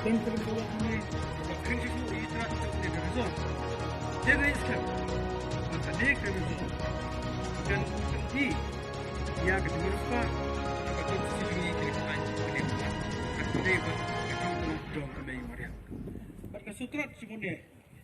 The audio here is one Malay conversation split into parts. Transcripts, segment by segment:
dan kedua ini prinsip itra untuk resort. Jadi sekarang maka dia resort dan nanti ia akan berupa sebagai sisi kehidupan kehidupan atau kehidupan dong kami Maria. Pada sutrat semuanya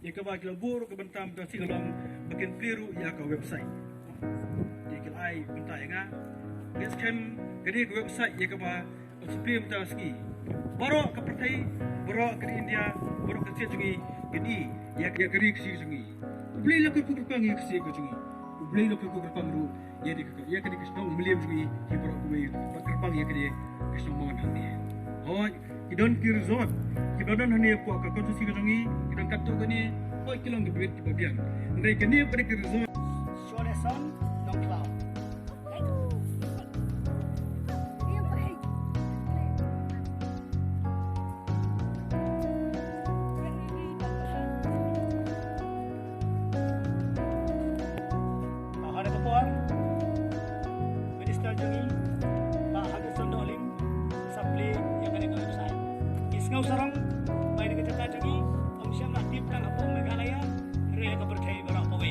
ia kebagi labur kebentam dan sigalang bagian keliru ia ke website. Ia kelai bentar yang Next time kini ke website ia keba sebelum kita ski. Baru ke partai, baru ke India, baru ke Sejungi, kini ia kiri ke Sejungi. Beli lakukan kurang ia ke Sejungi. Beli lakukan kurang ru ia kini ke Sejungi. Beli Sejungi ia baru ke kurang ia kini ke Sejungi nanti. Oh, idon kiri zon, idon nanti aku akan kau Sejungi, idon katu kini, oh kilong ke duit bagian. Nanti kini pada kiri zon. Sore sun, no cloud. Ngau sarang mai dekat cerita jangi om siam nak tip tang apa Meghalaya re ka berkai barak pawe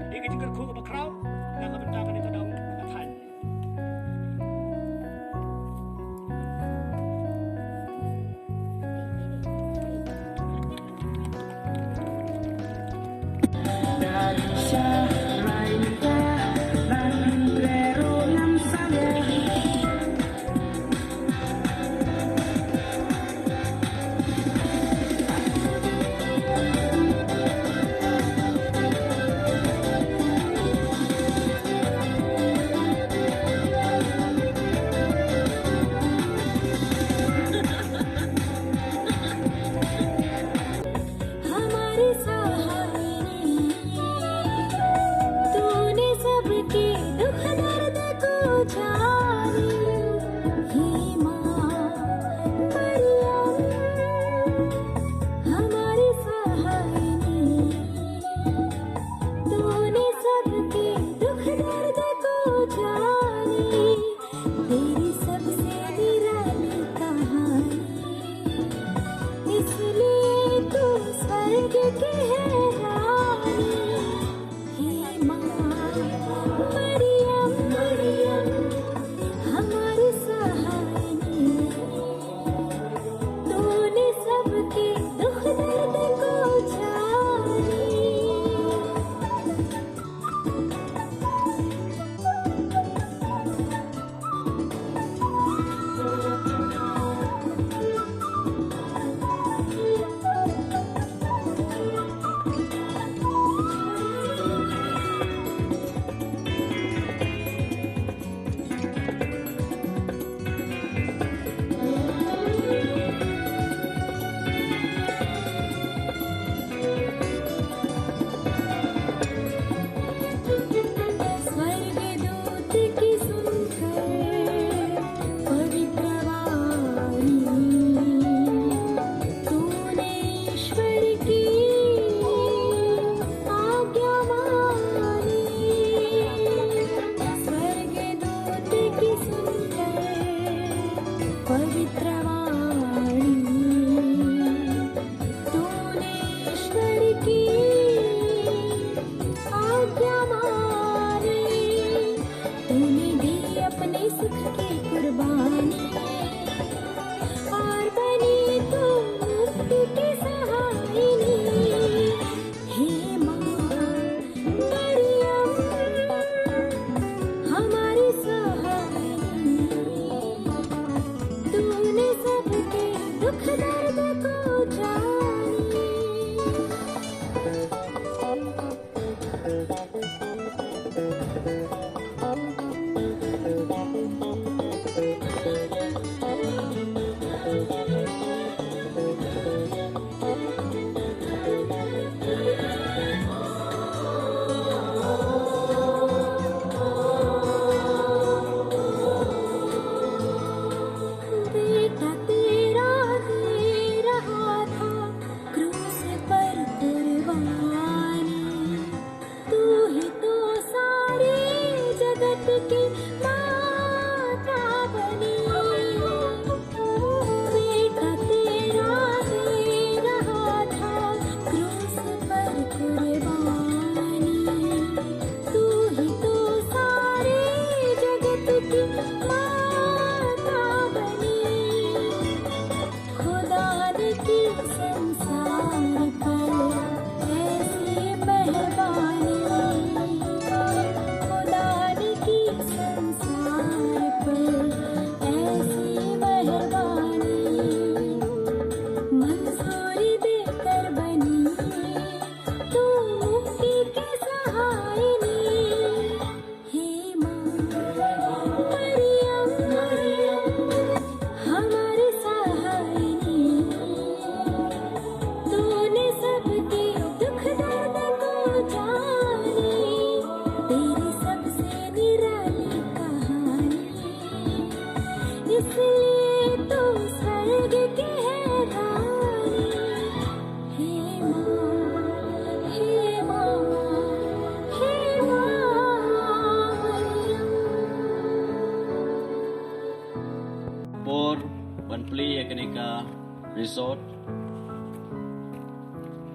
dia ke jengker ko ka bakrau na ka benta ka dong ka than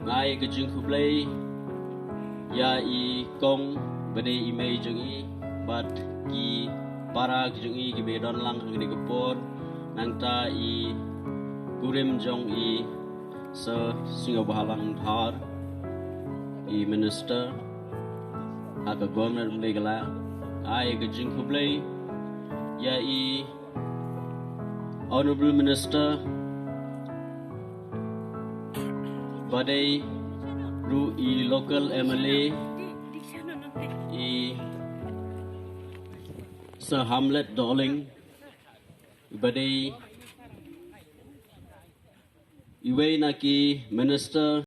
ngai ke jing kublai ya I kong bade email jeng I bat ki para jeng I ki bedon lang ngene kepor nang ta I kurim jong I se singa bahalang thar I minister aga governor legala ai ke jing kublai ya I honorable minister badai ru I local MLA I Sir Hamlet Darling badai iway naki minister